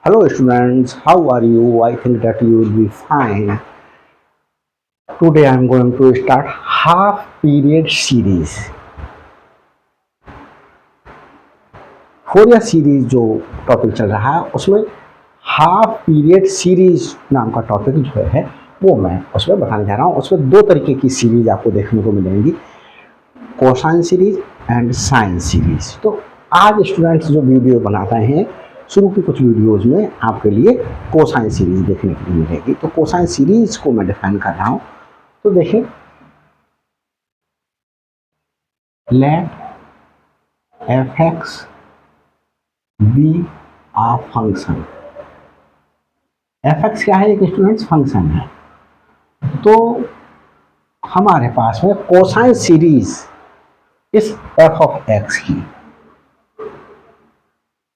Hello students, how are you? I think that you will be fine. Today I am going to start half period series. Fourier series जो topic चल रहा है उसमें half period series नाम का topic जो है वो मैं उसमें बताने जा रहा हूँ। उसमें दो तरीके की सीरीज आपको देखने को मिलेंगी, cosine series and sine series. तो आज स्टूडेंट्स जो वीडियो बना रहे हैं, शुरू की कुछ वीडियोज़ में आपके लिए कोसाइन सीरीज देखने के लिए मिलेगी। तो कोसाइन सीरीज को मैं डिफाइन कर रहा हूँ। तो देखिए, लेट एफ एक्स बी आ फंक्शन। एफ एक्स क्या है? एक स्टूडेंट्स फंक्शन है। तो हमारे पास में कोसाइन सीरीज इस एफ ऑफ एक्स की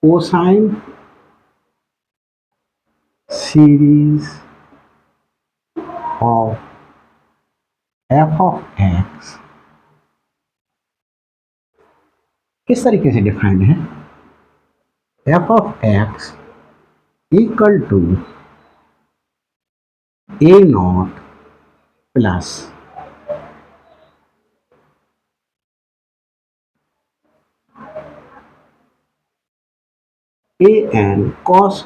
cosine series of F of X किस तरीके से डिफाइंड है? F of X equal to A nought plus A N cos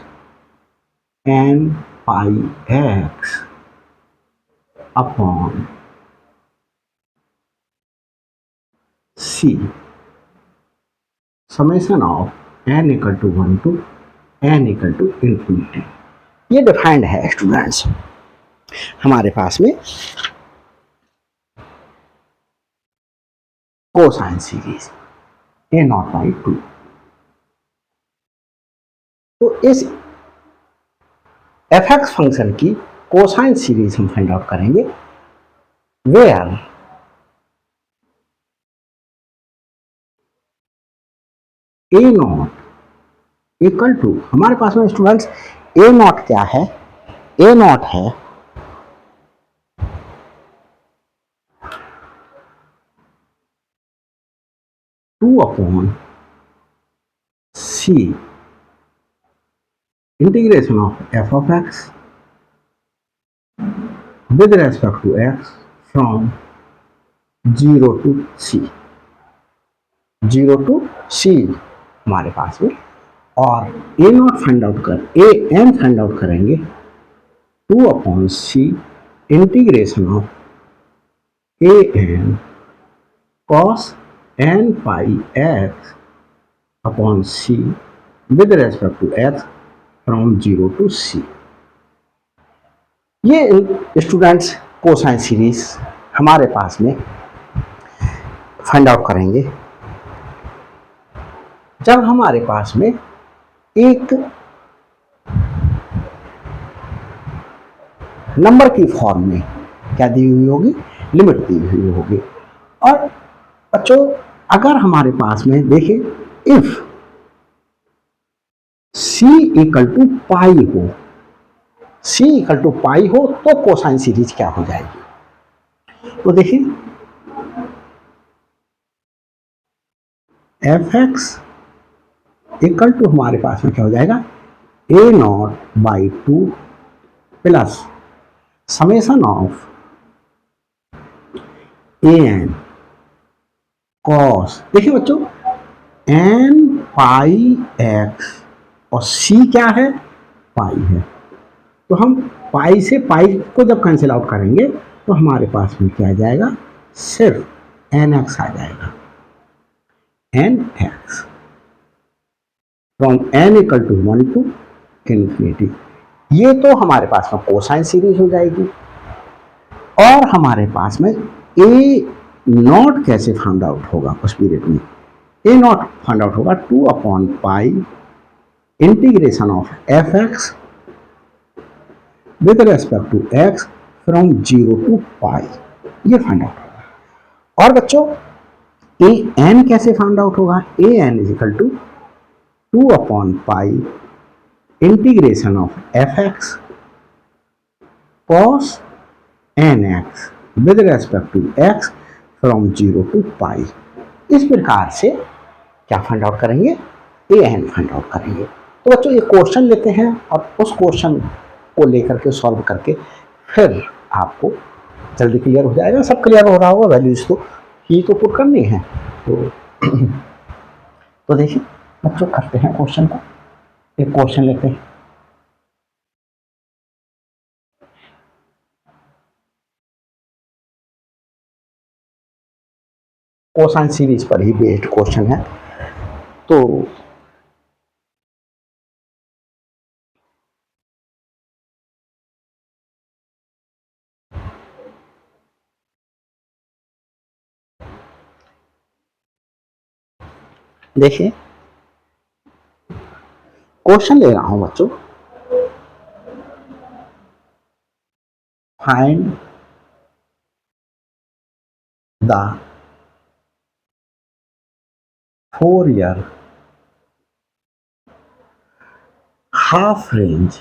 N pi X upon C summation of N equal to 1 to N equal to infinity. ये defined है students हमारे पास में cosine series A not by 2। तो इस F X function की cosine series हम find out करेंगे, where A not equal to, हमारे पास में स्टूडेंट्स ए नॉट क्या है? ए नॉट है two upon C integration of F of X with respect to x from 0 to c, 0 to c हमारे पास में, और ए नॉट फाइंड आउट कर ए एन फाइंड आउट करेंगे 2 upon C integration of A N cos N pi X upon C with respect to X from 0 to C. ये students cosine series हमारे पास में फाइंड आउट करेंगे जब हमारे पास में एक नंबर की फॉर्म में क्या दी हुई होगी? लिमिट दी हुई होगी। और बच्चों, अगर हमारे पास में देखिए, इफ c इक्वल टू पाई हो, c इक्वल टू पाई हो तो कोसाइन सीरीज क्या हो जाएगी? तो देखिए, एफ एक्स इक्वल टू हमारे पास में क्या हो जाएगा? A not by 2 plus summation of A N cos, देखिए बच्चों, एन पाई एक्स और सी क्या है? पाई है। तो हम पाई से पाई को जब कैंसिल आउट करेंगे तो हमारे पास में क्या आ जाएगा? सिर्फ एन एक्स आ जाएगा, N X from N equal to 1 to infinity. ये तो हमारे पास में कोसाइन सीरीज हो जाएगी। और हमारे पास में ए नॉट कैसे फाइंड आउट होगा? उस पीरियड में ए नॉट फाइंड आउट होगा 2 upon pi integration of F X with respect to X from 0 to pi, ये फाइंड आउट होगा। और बच्चों, ए एन कैसे फाइंड आउट होगा? A N is equal to 2 upon pi integration of F X cos N X with respect to X from 0 to pi. इस प्रकार से क्या फाइंड आउट करेंगे? ए एन फाइंड आउट करेंगे। तो बच्चों ये क्वेश्चन लेते हैं और उस क्वेश्चन को लेकर के सॉल्व करके फिर आपको जल्दी क्लियर हो जाएगा। सब क्लियर हो रहा होगा, वैल्यूज तो ही तो पुट करनी है। तो देखिए बच्चों करते हैं क्वेश्चन को। एक क्वेश्चन लेते हैं। कोसाइन सीरीज पर ही बेस्ड क्वेश्चन है। तो देखिए क्वेश्चन ले रहा हूं बच्चों, find the Fourier half range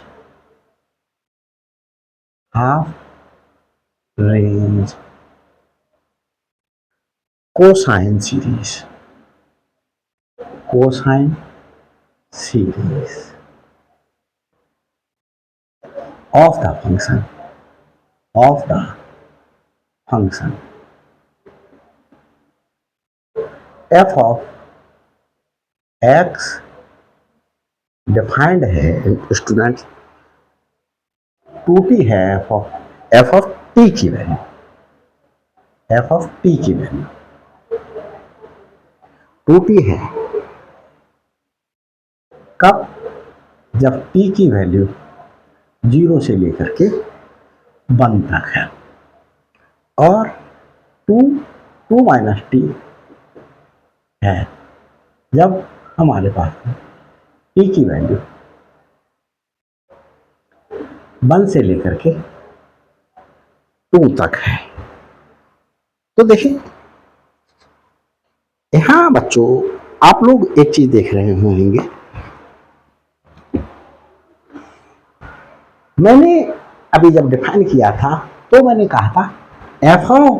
cosine series of the function f of x defined है स्टूडेंट 2t है f of t की वैल्यू टू टी है कब, जब t की वैल्यू 0 से लेकर के 1 तक है, और 2 माइनस टी है जब हमारे पास t की वैल्यू 1 से लेकर के 2 तक है। तो देखिए यहां बच्चों आप लोग एक चीज देख रहे होंगे, मैंने अभी जब डिफाइन किया था तो मैंने कहा था f ऑफ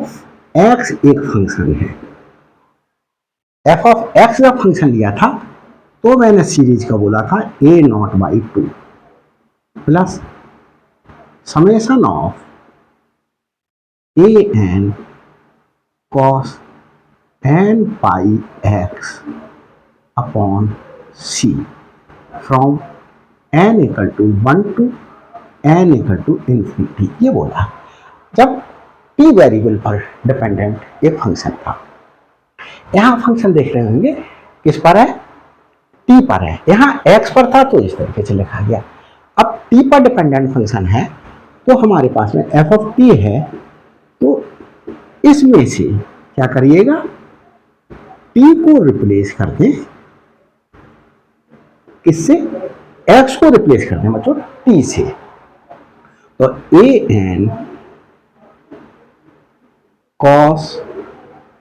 x एक फंक्शन है। f ऑफ x का फंक्शन लिया था तो मैंने सीरीज का बोला था a0/2 plus summation of an cos n pi x upon c from n equal to 1 to n equal to infinity. ये बोला जब t वेरिएबल पर डिपेंडेंट एक फंक्शन था। यहां फंक्शन देख रहे होंगे किस पर है, t पर है। यहां x पर था तो इस तरीके से लिखा गया। अब t पर डिपेंडेंट फंक्शन है तो हमारे पास में f ऑफ t है, तो इसमें से क्या करिएगा, t को रिप्लेस कर दें, किससे, x को रिप्लेस कर दें मतलब t से। तो an cos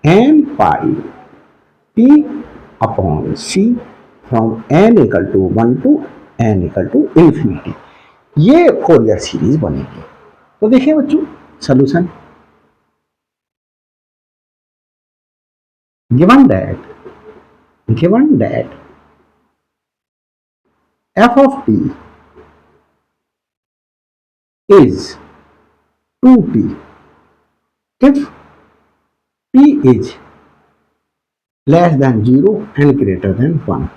n pi t upon c from n equal to 1 to n equal to infinity, ये फोरियर सीरीज बनेगी। तो देखिए बच्चों solution, given that f of t is 2t if t is less than 0 and greater than 1,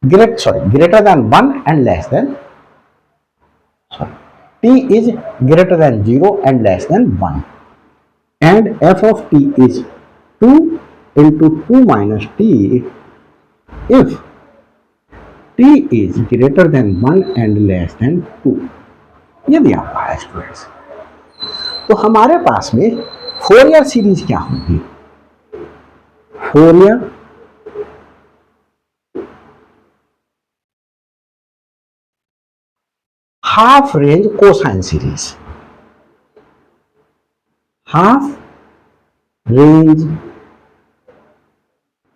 greater than 1 and less than, t is greater than 0 and less than 1, and f of t is 2 into 2 minus t if t is greater than 1 and less than 2। ये दिया हुआ है students. तो हमारे पास में Fourier series क्या होगी, Fourier half range cosine series, half range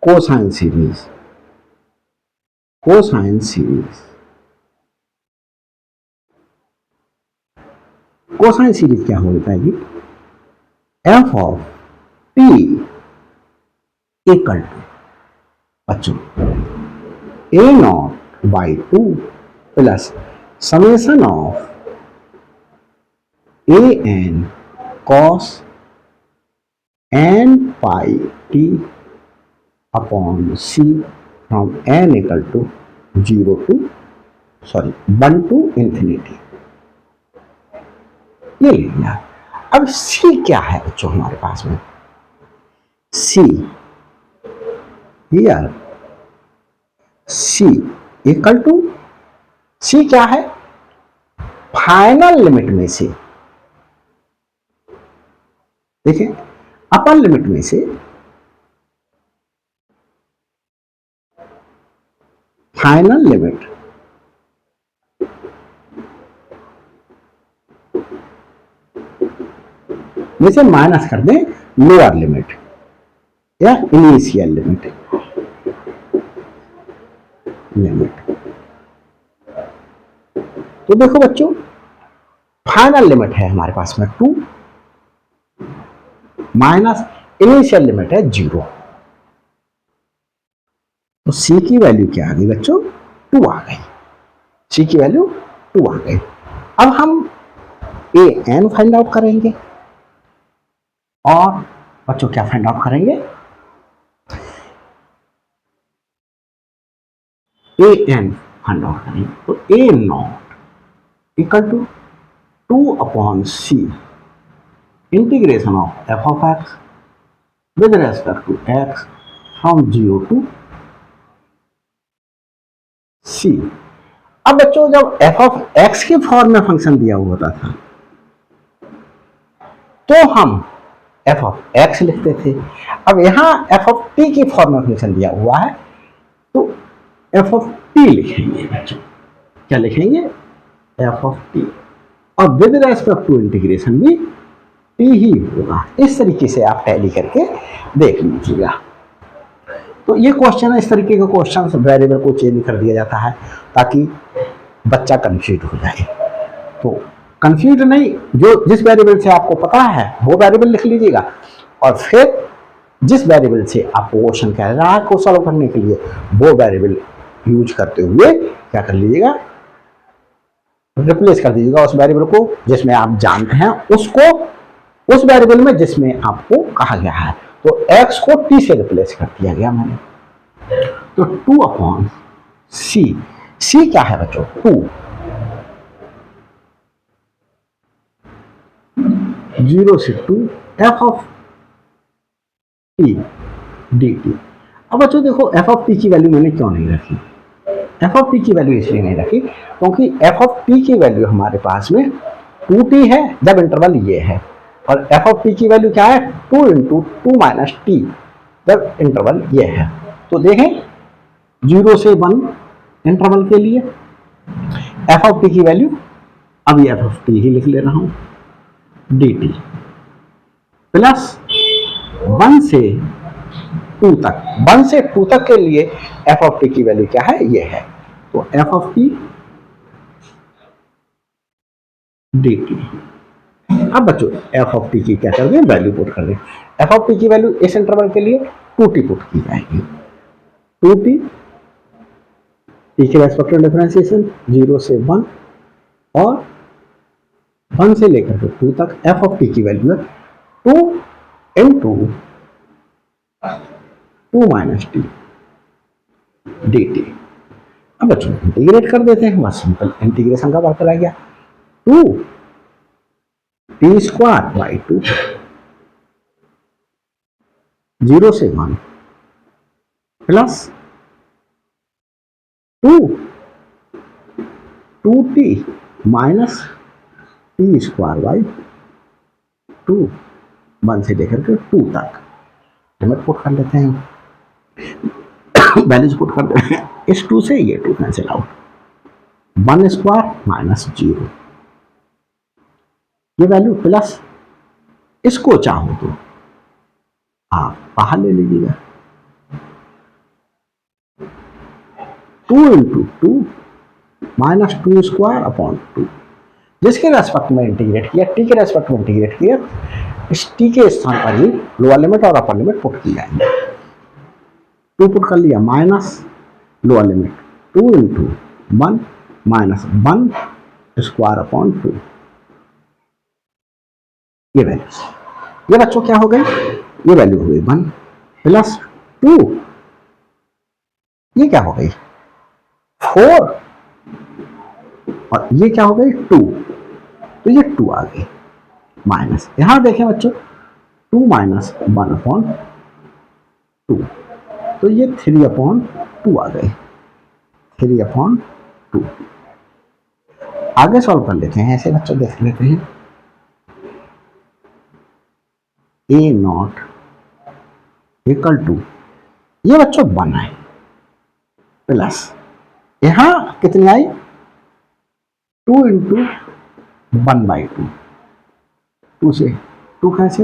cosine series cosine series क्या हो जाएगी, f of t equal to बच्चों a0 by 2 plus summation of A N cos N pi T upon C from N equal to 1 to infinity. ये ले लिया। अब सी क्या है बच्चों हमारे पास में? C here C equal to, C क्या है? फाइनल लिमिट में से, देखिए अपर लिमिट में से फाइनल लिमिट में से माइनस कर दें लोअर लिमिट या इनिशियल लिमिट। तो देखो बच्चों, फाइनल लिमिट है हमारे पास में 2 माइनस इनिशियल लिमिट है 0। तो सी की वैल्यू क्या आ गई बच्चों? 2 आ गई। सी की वैल्यू 2 आ गई। अब हम ए एन फाइंड आउट करेंगे और बच्चों क्या फाइंड आउट करेंगे? ए एन फाइंड आउट करेंगे। तो A not equal to 2 upon C integration of F of X with respect to X from 0 to C. अब बच्चों जब एफ ऑफ एक्स के फॉर्म में फंक्शन दिया हुआ होता था तो हम एफ ऑफ एक्स लिखते थे। अब यहां एफ ऑफ टी की फॉर्म में फंक्शन दिया हुआ है तो एफ ऑफ टी लिखेंगे बच्चों। क्या लिखेंगे? F of T. और विद रेस्पेक्ट टू इंटीग्रेशन भी टी ही होगा। इस तरीके से आप टैली करके देख लीजिएगा। तो ये क्वेश्चन है, इस तरीके के क्वेश्चन वेरिएबल को चेंज कर दिया जाता है ताकि बच्चा कंफ्यूज हो जाए। तो कंफ्यूज नहीं, जो जिस वेरिएबल से आपको पता है वो वेरिएबल लिख लीजिएगा और फिर जिस वेरिएबल से आपको क्वेश्चन कह रहा है को सॉल्व करने के लिए वो वेरिएबल यूज करते हुए क्या कर लीजिएगा? रिप्लेस कर दीजिएगा उस वेरिएबल को जिसमें आप जानते हैं उसको उस वेरिएबल में जिसमें आपको कहा गया है। तो x को t से रिप्लेस कर दिया गया मैंने। तो 2 अपॉन सी, सी क्या है बच्चों? 2 0 से 2 F of T D T. अब बच्चों देखो एफ ऑफ टी की वैल्यू मैंने क्यों नहीं रखी? एफ ऑफ टी की वैल्यू इसलिए नहीं रखी क्योंकि एफ ऑफ टी की वैल्यू हमारे पास में 2t है जब इंटरवल ये है, और एफ ऑफ टी की वैल्यू क्या है? 2 इंटू 2 माइनस टी जब इंटरवल ये है। तो देखें 0 से 1 इंटरवल के लिए एफ ऑफ टी की वैल्यू, अभी एफ ऑफ टी ही लिख ले रहा हूं, डी टी प्लस 1 से 2 तक, 1 से 2 तक के लिए एफ ऑफ टी की वैल्यू क्या है? ये है। तो F of T D T. अब बच्चों एफ ऑफ टी की क्या कर दें? वैल्यू पुट कर दें। एफ ऑफ टी की वैल्यू इस इंटरवल के लिए 2t पुट की जाएगी। 2t टी के रेस्पेक्ट में डिफरेंशिएशन 0 से 1 और 1 से लेकर के 2 तक एफ ऑफ टी की वैल्यू है 2 into 2 minus T D T. अब बच्चों इंटीग्रेट कर देते हैं, बस सिंपल इंटीग्रेशन का बात चला गया। 2 टी स्क्वायर बाई 2 0 से 1 plus 2t minus T square by 2 1 से लेकर के 2 तक। लिमिट पुट कर लेते हैं, वैल्यूज पुट कर देते हैं। इस 2 से ये 2 कैंसिल आउट, 1 स्क्वायर माइनस 0, ये वैल्यू प्लस इसको चाहो तो आप बाहर ले लीजिएगा 2 इंटू 2 माइनस 2 स्क्वायर अपॉन 2, जिसके रेस्पेक्ट में इंटीग्रेट किया, टी के रेस्पेक्ट में इंटीग्रेट किया, इस टी के स्थान पर ही लोअर लिमिट और अपर लिमिट पुट की जाएंगे। 2 पुट कर लिया minus lower limit 2 into 1 minus 1 square upon 2, ये वैल्यू, ये बच्चों क्या हो गई, ये वैल्यू हो गई 1 प्लस 2, ये क्या हो गई 4, और ये क्या हो गई 2, तो ये 2 आ गई, माइनस यहां देखें बच्चों 2 माइनस 1 अपॉन 2, तो ये 3 अपॉन 2 आ गए, 3 अपॉन 2। आगे सॉल्व कर लेते हैं, ऐसे बच्चों देख लेते हैं, ए नॉट इक्वल टू, ये बच्चों 1 है प्लस यहां कितनी आई 2 इंटू 1/2, 2 से 2 कैसे,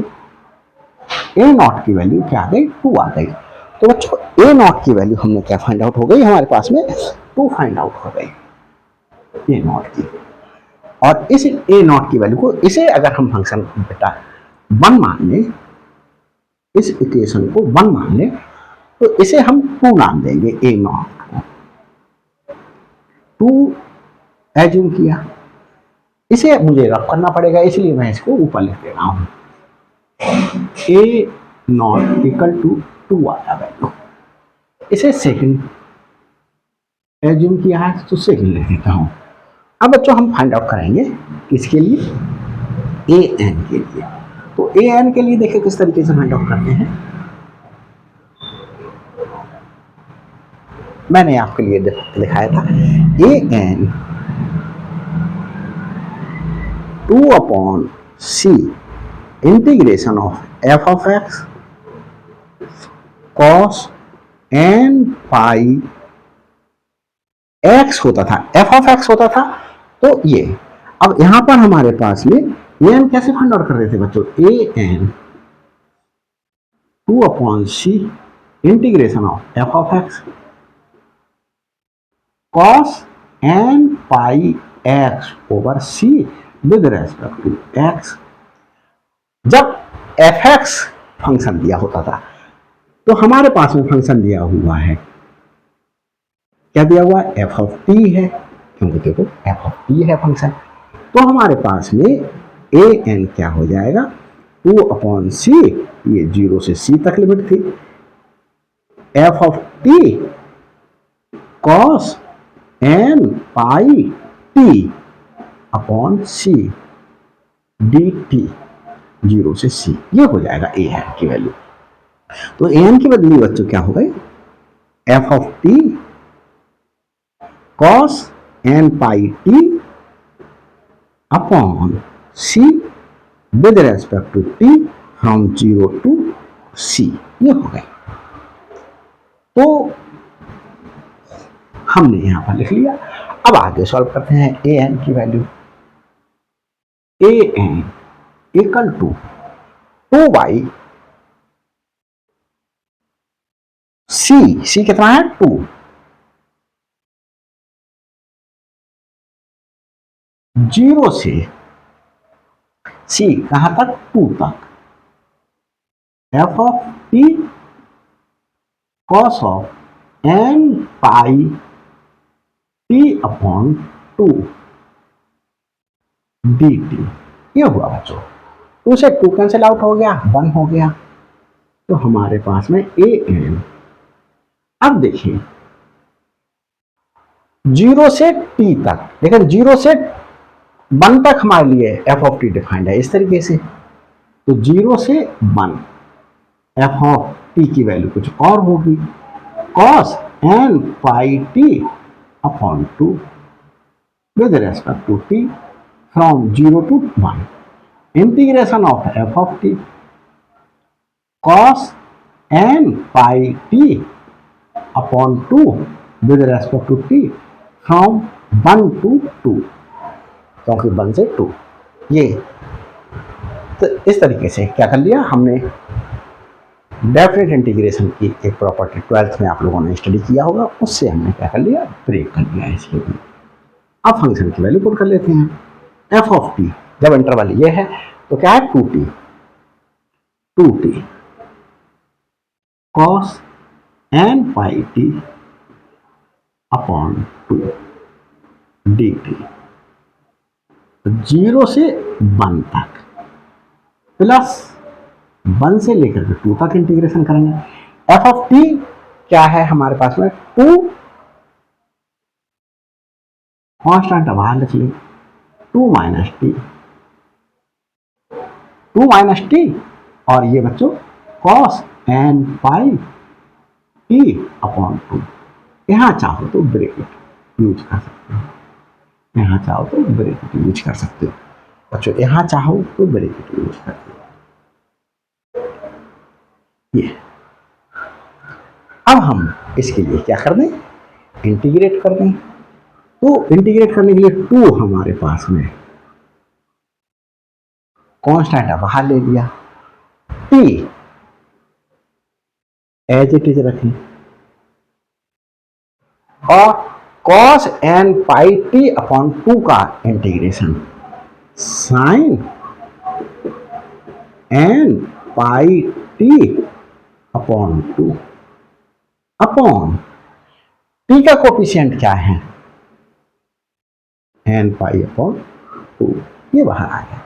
ए नॉट की वैल्यू क्या आ गई 2 आ गई। तो बच्चों ए नॉट की वैल्यू हमने क्या फाइंड आउट हो गई, हमारे पास में 2 फाइंड आउट हो गई ए नॉट की। और इस ए नॉट की वैल्यू को, इसे अगर हम फंक्शन बेटा 1 मान ले, इस इक्वेशन को 1 मान ले, तो इसे हम 2 नाम देंगे ए नॉट को, 2 एज्यूम किया, इसे मुझे रफ करना पड़ेगा इसलिए मैं इसको ऊपर लिख दे रहा हूं, ए नॉट इक्वल टू 2 आया वैल्यू, इसे सेकंड एज्यूम किया है तो सेकंड लिख देता हूं। अब बच्चों हम फाइंड आउट करेंगे किसके लिए, ए एन के लिए। तो ए एन के लिए देखिए किस तरीके से फाइंड आउट करते हैं, मैंने आपके लिए दिखाया था, A N 2 upon C integration of F of X cos N pi X होता था, एफ ऑफ एक्स होता था, तो ये अब यहां पर हमारे पास में ए एन कैसे फाइंड आउट कर रहे थे बच्चों, A N 2 upon C integration of F of X cos N pi X over C with respect to X. जब एफ एक्स फंक्शन दिया होता था तो हमारे पास में फंक्शन दिया हुआ है, क्या दिया हुआ है, एफ ऑफ टी है, क्योंकि देखो एफ ऑफ टी है फंक्शन, तो हमारे पास में ए एन क्या हो जाएगा 2 अपॉन सी, ये 0 से सी तक लिमिट थी, F of T cos N pi T upon C D T, 0 से सी, ये हो जाएगा ए एन की वैल्यू। तो ए एन की बदली बच्चों क्या हो गई, F of T cos N pi T upon C with respect to T from 0 to C, ये हो गए। तो हमने यहां पर लिख लिया। अब आगे सॉल्व करते हैं ए एन की value, A N equal to 2 C कितना है 2, 0 से सी कहां तक 2 तक, F of T cos of N pi T upon 2 D T, ये हुआ बच्चों। 2 से 2 कैंसिल आउट हो गया, 1 हो गया, तो हमारे पास में ए एन, अब देखिए 0 से टी तक, लेकिन 0 से 1 तक हमारे लिए एफ ऑफ टी डिफाइंड है इस तरीके से, तो 0 से 1 एफ ऑफ टी की वैल्यू कुछ और होगी, cos N pi T upon 2 with respect to T from 0 to 1, integration of F of T cos N pi T upon 2 with respect to T from 1 to 2, क्योंकि 1 से 2, ये तो इस तरीके से क्या कर लिया हमने, डेफिनेट इंटीग्रेशन की एक प्रॉपर्टी 12th में आप लोगों ने स्टडी किया होगा, उससे हमने क्या कर लिया, ब्रेक कर लिया इसके लिए। अब फंक्शन की वैल्यू पुट कर लेते हैं, एफ ऑफ टी जब इंटरवल ये है तो क्या है 2t cos N pi T upon 2 dt, 0 से 1 तक प्लस 1 से लेकर के 2 तक इंटीग्रेशन करेंगे। एफ ऑफ टी क्या है हमारे पास में, 2 कांस्टेंट बाहर लिख ली, 2 माइनस टी और ये बच्चों cos N pi T upon 2। यहाँ चाहो तो ब्रैकेट यूज कर सकते हो, यहाँ चाहो तो ब्रैकेट यूज कर सकते हो बच्चों, यहाँ चाहो तो ब्रैकेट यूज कर सकते हो। ये अब हम इसके लिए क्या कर दें, इंटीग्रेट कर दें। तो इंटीग्रेट करने के लिए 2 हमारे पास में कांस्टेंट बाहर ले लिया, टी एज इट इज रखें और cos n pi T upon 2 का integration sign n pi T upon 2 upon T का कोफिशिएंट क्या है, n पाई अपॉन 2, ये बाहर आ गया,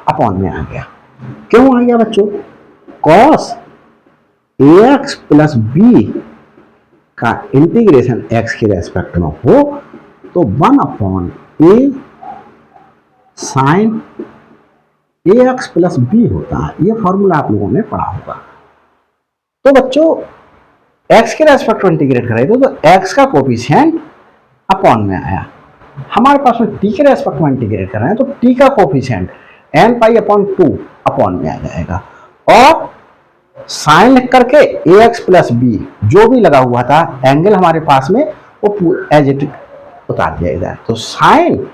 अपॉन में आ गया। क्यों आ गया बच्चों, cos ax प्लस बी का इंटीग्रेशन x के रेस्पेक्ट में हो तो 1 अपॉन ए साइन ए एक्स प्लस बी होता है। ये फॉर्मूला आप लोगों ने पढ़ा होगा। तो बच्चों x के रेस्पेक्ट में इंटीग्रेट करेंगे तो x का कोफिशिएंट अपॉन में आया, हमारे पास में t के रेस्पेक्ट में इंटीग्रेट कर रहे हैं तो t का कोफिशिएंट n पाई अपॉन 2 अपॉन में आ जाएगा और साइन लिख करके ए एक्स प्लस बी जो भी लगा हुआ था एंगल हमारे पास में वो एज इट उतार दिया जाए, तो sign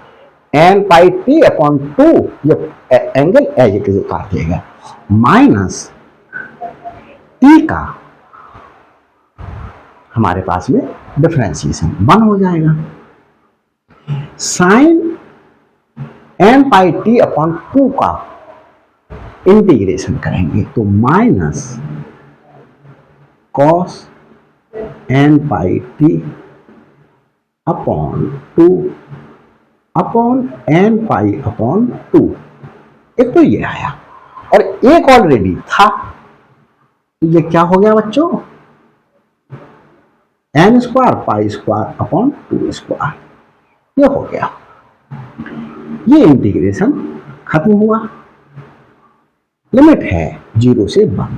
N pi T upon 2 ये एंगल एज इट इज उतार दिएगा माइनस टी का हमारे पास में डिफरेंशिएशन 1 हो जाएगा, sine N pi T upon 2 का इंटीग्रेशन करेंगे तो minus cos N pi T upon 2 upon N pi upon 2। एक तो ये आया और एक ऑलरेडी था, तो ये क्या हो गया बच्चों, N square pi square upon 2 square, ये हो गया। ये इंटीग्रेशन खत्म हुआ, लिमिट है 0 से 1।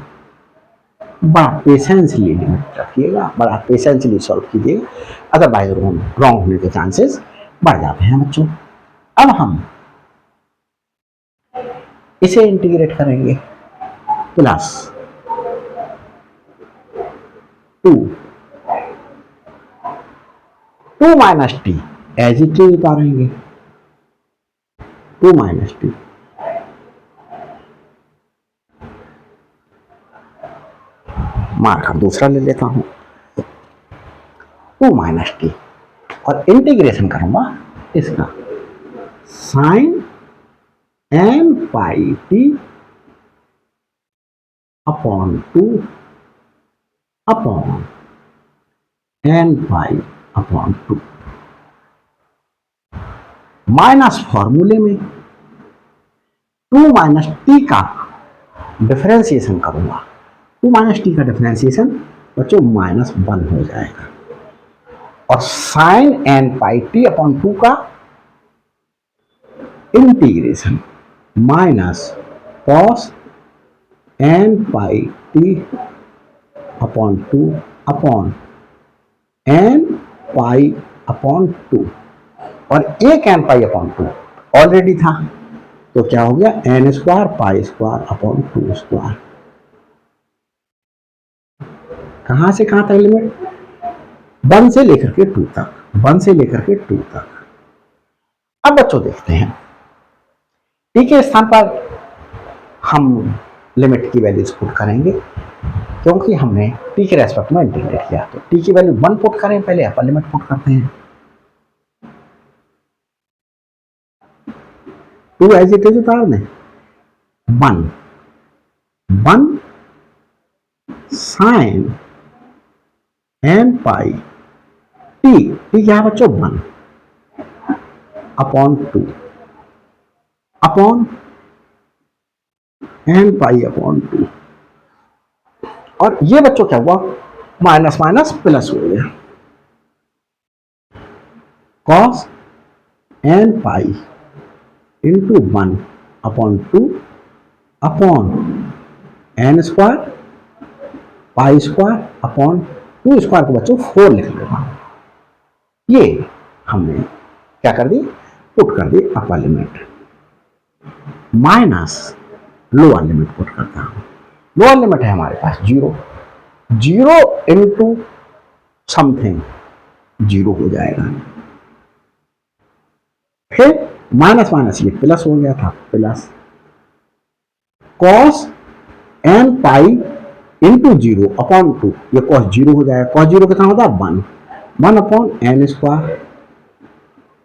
बड़ा पेशेंसली लिमिट रखिएगा, बड़ा पेशेंसली सॉल्व कीजिएगा, अदरवाइज रॉन्ग होने के चांसेस बढ़ जाते हैं बच्चों। अब हम इसे इंटीग्रेट करेंगे, plus 2 minus T as it is उतारेंगे, 2 माइनस टी मार्कर दूसरा ले लेता हूं, 2 माइनस टी और इंटीग्रेशन करूंगा इसका sine N pi T upon 2 upon N pi upon 2 minus फॉर्मूले में 2 माइनस टी का डिफरेंशिएशन करूंगा, 2 माइनस टी का डिफरेंशिएशन बच्चों -1 हो जाएगा और sine N pi T upon 2 का integration minus cos N pi T upon 2 upon N pi upon 2 और एक एन पाई अपॉन 2 ऑलरेडी था, तो क्या हो गया N square pi square upon 2 square. कहां से कहां तक लिमिट, 1 से लेकर के 2 तक, 1 से लेकर के 2 तक। अब बच्चों देखते हैं टी के स्थान पर हम लिमिट की वैल्यूज पुट करेंगे, क्योंकि हमने टी के रेस्पेक्ट में इंटीग्रेट किया, तो टी की वैल्यू 1 पुट करें, पहले अपर लिमिट पुट करते हैं, 2 एज इट इज उतार दें, 1 साइन एन पाई टी क्या है बच्चों 1 upon 2 upon N pi upon 2। और ये बच्चों क्या हुआ, माइनस माइनस प्लस हो गया, cos N pi into 1 upon 2 upon N square pi square upon 2 square को बच्चों 4 लिख लेगा। ये हमने क्या कर दी, पुट कर दी upper limit minus lower limit put करता हूं। लोअर लिमिट है हमारे पास 0 इंटू समथिंग 0 हो जाएगा, फिर माइनस माइनस ये प्लस हो गया था, plus cos N pi into 0 upon 2, ये कॉस 0 हो जाएगा, कॉस 0 कितना होता है 1 upon N square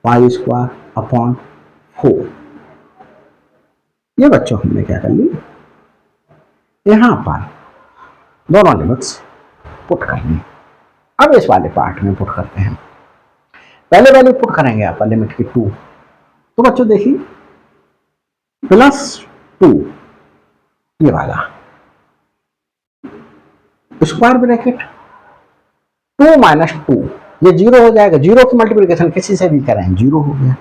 pi square upon 4। ये बच्चों हमने क्या कर ली, यहां पर दोनों लिमिट्स पुट कर ली। अब इस वाले पार्ट में पुट करते हैं, पहले वैल्यू पुट करेंगे अपर लिमिट की 2, तो बच्चों देखिए +2 ये वाला स्क्वायर ब्रैकेट 2 माइनस 2, ये 0 हो जाएगा, 0 की मल्टीप्लिकेशन किसी से भी करें 0 हो गया,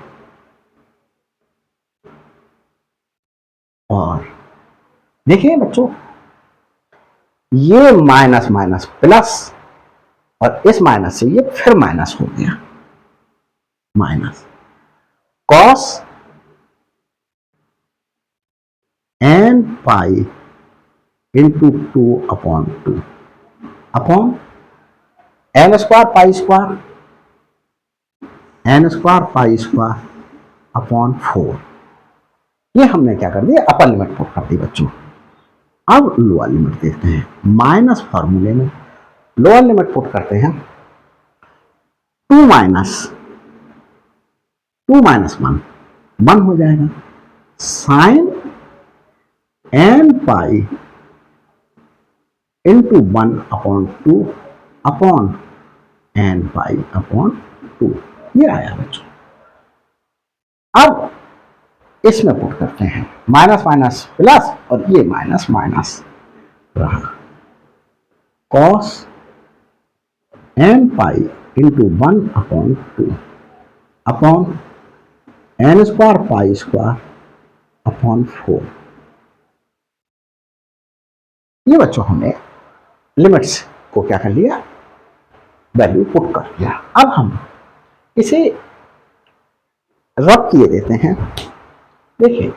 और देखिए बच्चों ये माइनस माइनस प्लस, और इस माइनस से ये फिर माइनस हो गया, minus cos N pi into 2 upon 2 upon N square pi square pi square upon 4। ये हमने क्या कर दिया, अपर लिमिट पुट कर दी बच्चों। अब लोअर लिमिट देखते हैं, माइनस फॉर्मूले में लोअर लिमिट पुट करते हैं 2 माइनस 1 हो जाएगा, sine N pi into 1 upon 2 upon N pi upon 2, ये आया बच्चों। अब इसमें पुट करते हैं माइनस माइनस प्लस, और ये माइनस माइनस रहा, cos N pi into 1 upon 2 upon N square pi square upon 4। ये बच्चों हमने लिमिट्स को क्या कर लिया, वैल्यू पुट कर दिया। अब हम इसे रब किए देते हैं, देखिए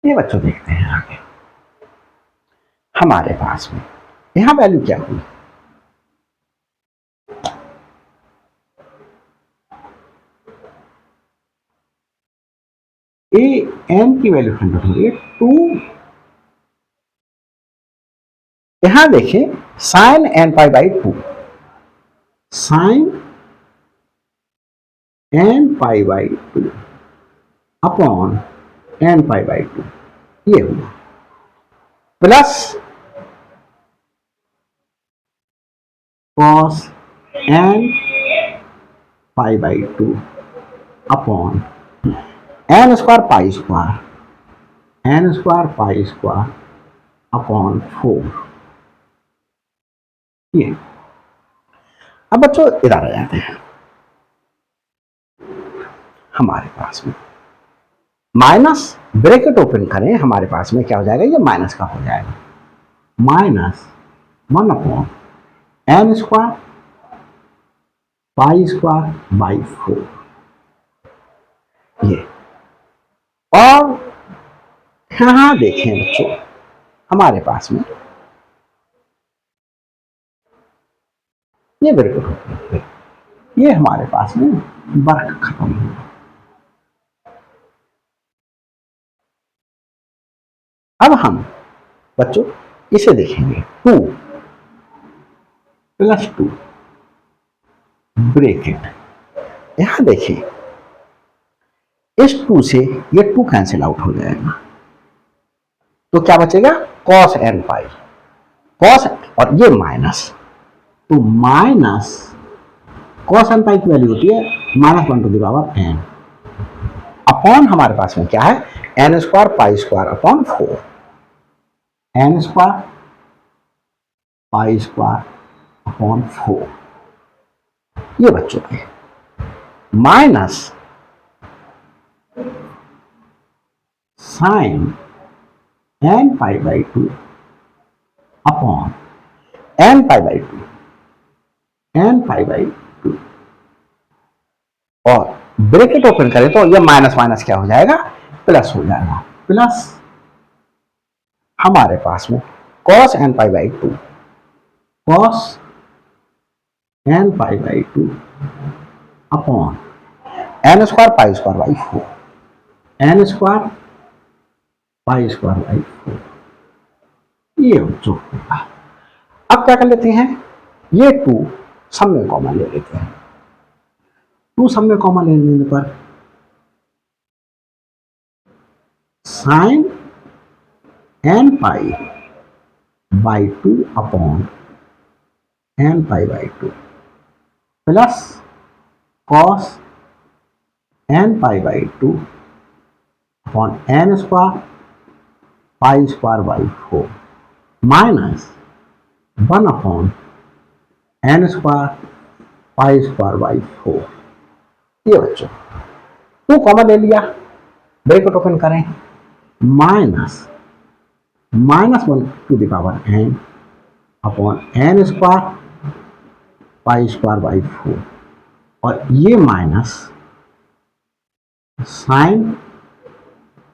ये बच्चों देखते हैं आगे हमारे पास में यहां वैल्यू क्या हुई, ए एन की वैल्यू 100 हो गई 2, यहां देखिए sine N pi by 2, sine N pi by 2 upon N pi by 2, ये हुआ, plus cos N pi by 2 upon N square pi square upon 4। ये अब बच्चों इधर आ जाते हैं, हमारे पास में माइनस ब्रैकेट ओपन करें, हमारे पास में क्या हो जाएगा, ये माइनस का हो जाएगा, minus 1 upon N square pi square by 4, ये। और यहां देखें बच्चों हमारे पास में ये ब्रैकेट ओपन, ये हमारे पास में वर्क खत्म हुआ। अब हम बच्चों इसे देखेंगे 2 + 2 ब्रैकेट, यहां देखिए इस 2 से ये 2 कैंसिल आउट हो जाएगा, तो क्या बचेगा cos n पाई, cos और ये माइनस, तो माइनस cos n पाई की वैल्यू होती है -1/n अपॉन हमारे पास में क्या है n square pi square upon 4, n square pi square upon 4 ये बच्चों के minus sine n pi by 2 upon n pi by 2, n pi by 2 और ब्रैकेट ओपन करें तो ये माइनस माइनस क्या हो जाएगा प्लस हो जाएगा, प्लस हमारे पास में cos n pi by 2, cos n pi by 2 upon n square pi square by 4, n square pi square by 4 ये जो होगा। अब क्या कर लेते हैं, ये 2 सब में कॉमन ले लेते हैं, 2 सब में कॉमन ले लेने पर sine n pi by 2 upon n pi by 2 plus cos n pi by 2 upon n square pi square by 4 minus 1 upon n square pi square by 4 ये बच्चों 2 कॉमन ले लिया, ब्रैकेट ओपन करें minus -1/n upon n square pi square by 4 और ये minus sine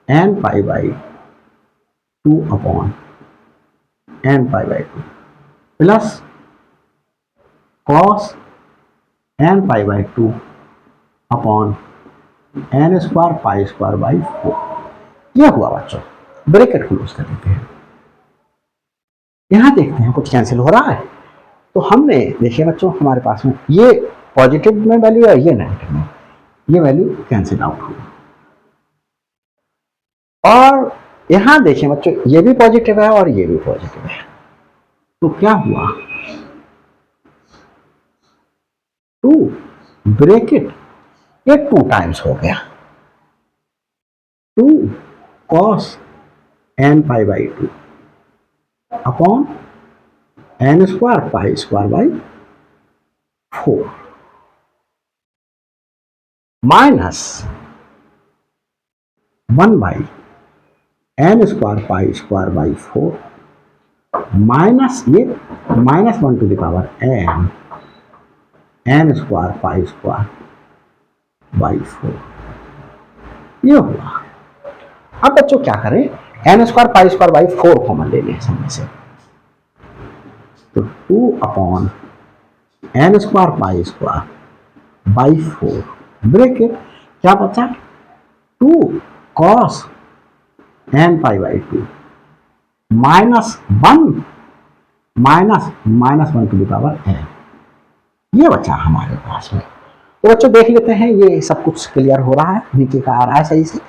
n pi by 2 upon n pi by 2 plus cos n pi by 2 upon n square pi square by 4 ये हुआ बच्चों, bracket close कर देते हैं। यहां देखते हैं कुछ कैंसिल हो रहा है, तो हमने देखिए बच्चों हमारे पास में ये पॉजिटिव में वैल्यू है, ये नेगेटिव में, ये वैल्यू कैंसिल आउट हुई। और यहां देखिए बच्चों ये भी पॉजिटिव है और ये भी पॉजिटिव है, तो क्या हुआ 2 ब्रैकेट ये 2 टाइम्स हो गया, 2 cos n pi by 2 upon n square pi square by 4 minus 1 by n square pi square by 4 minus ये -1/n n square pi square by 4 ये हुआ। अब बच्चों क्या करें, n square pi square by 4 common ले लें सब में से, तो 2 upon n square pi square by 4 bracket क्या बचा 2 cos n pi by 2 minus 1 -1/n ये बचा हमारे पास में। तो बच्चों देख लेते हैं ये सब कुछ क्लियर हो रहा है, नीचे का आ रहा है सही से,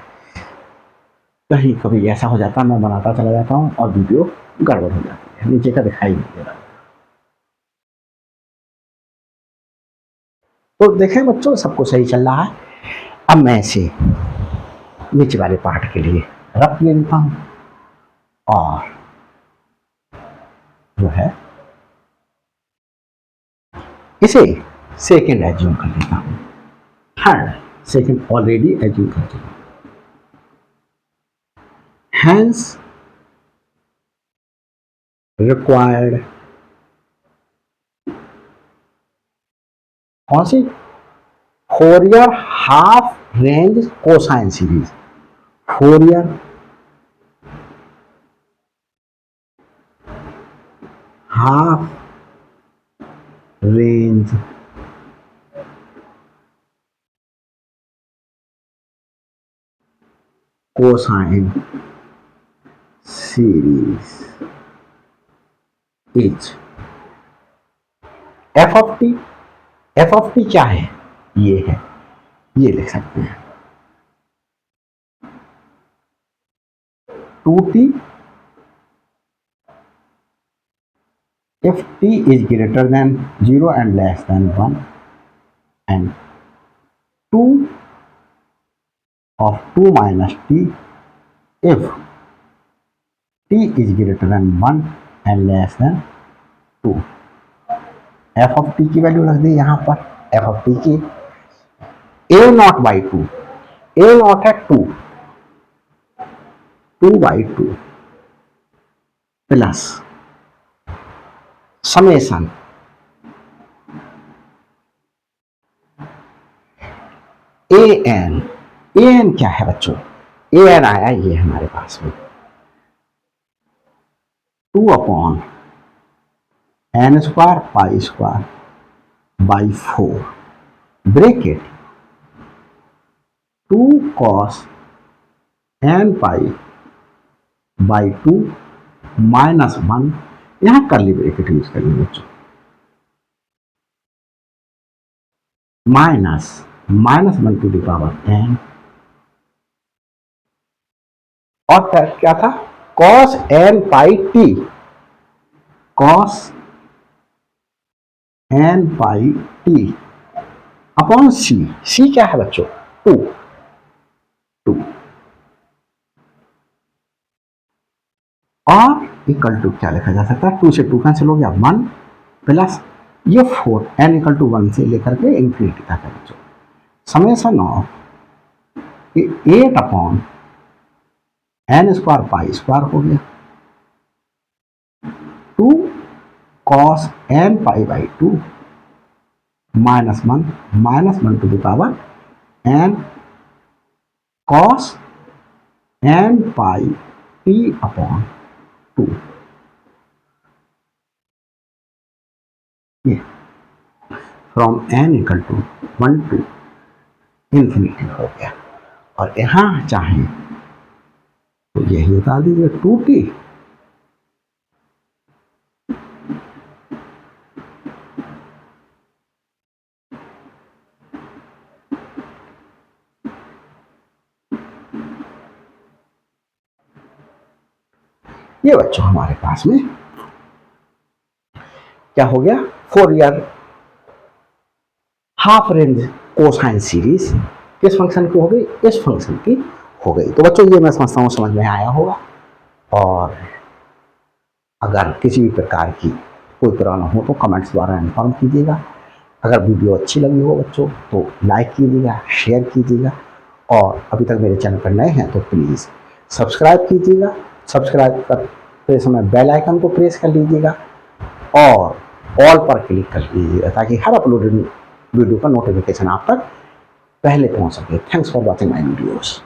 कहीं कभी ऐसा हो जाता है मैं बनाता चला जाता हूँ और वीडियो गड़बड़ हो जाती है, नीचे का दिखाई नहीं दे रहा। तो देखें बच्चों सब कुछ सही चल रहा है। अब मैं इसे नीचे वाले पार्ट के लिए रख लेता हूँ और जो है इसे सेकेंड एज्यूम कर लेता हूँ, थर्ड सेकेंड ऑलरेडी एज्यूम कर लिया। Hence required कौन सी Fourier half range cosine series, Fourier half range cosine series is F of T. F of T क्या है, ये है, ये लिख सकते हैं 2t if t is greater than 0 and less than 1, and 2 of 2 minus t if t is greater than 1 and less than 2। f of t की value रख दी यहां पर, f of t की a nought by 2, a nought है 2, 2 by 2 plus summation A N क्या है बच्चों, ए एन आया ये हमारे पास में 2 upon N square pi square by 4 bracket 2 cos N pi by 2 minus 1, यहां करली ब्रेकेट यूज करेंगे बच्चों, minus 1 to the power n, और क्या था cos n पाई t, cos n पाई t अपॉन c क्या है बच्चों 2 और इक्वल टू क्या लिखा जा सकता है, 2 से 2 कैंसिल हो गया 1 प्लस ये 4 n इक्वल टू 1 से लेकर के इंफिनिटी तक है बच्चों, summation of 8 upon N square pi square हो गया 2 cos N pi by 2 minus 1 to the power n cos N pi T upon 2, ये from N equal to 1 to infinity हो गया, और यहां चाहें तो यही उतार दीजिए 2t ये बच्चों हमारे पास में क्या हो गया, Fourier half range cosine series किस फंक्शन की हो गई, इस फंक्शन की हो गई। तो बच्चों ये मैं समझता हूँ समझ में आया होगा, और अगर किसी भी प्रकार की कोई प्रॉब्लम हो तो कमेंट्स द्वारा इन्फॉर्म कीजिएगा। अगर वीडियो अच्छी लगी हो बच्चों तो लाइक कीजिएगा, शेयर कीजिएगा, और अभी तक मेरे चैनल पर नए हैं तो प्लीज़ सब्सक्राइब कीजिएगा। सब्सक्राइब करते समय बेल आइकन को प्रेस कर लीजिएगा और ऑल पर क्लिक कर लीजिएगा ताकि हर अपलोडेड वीडियो का नोटिफिकेशन आप तक पहले पहुंच सके। Thanks for watching my videos.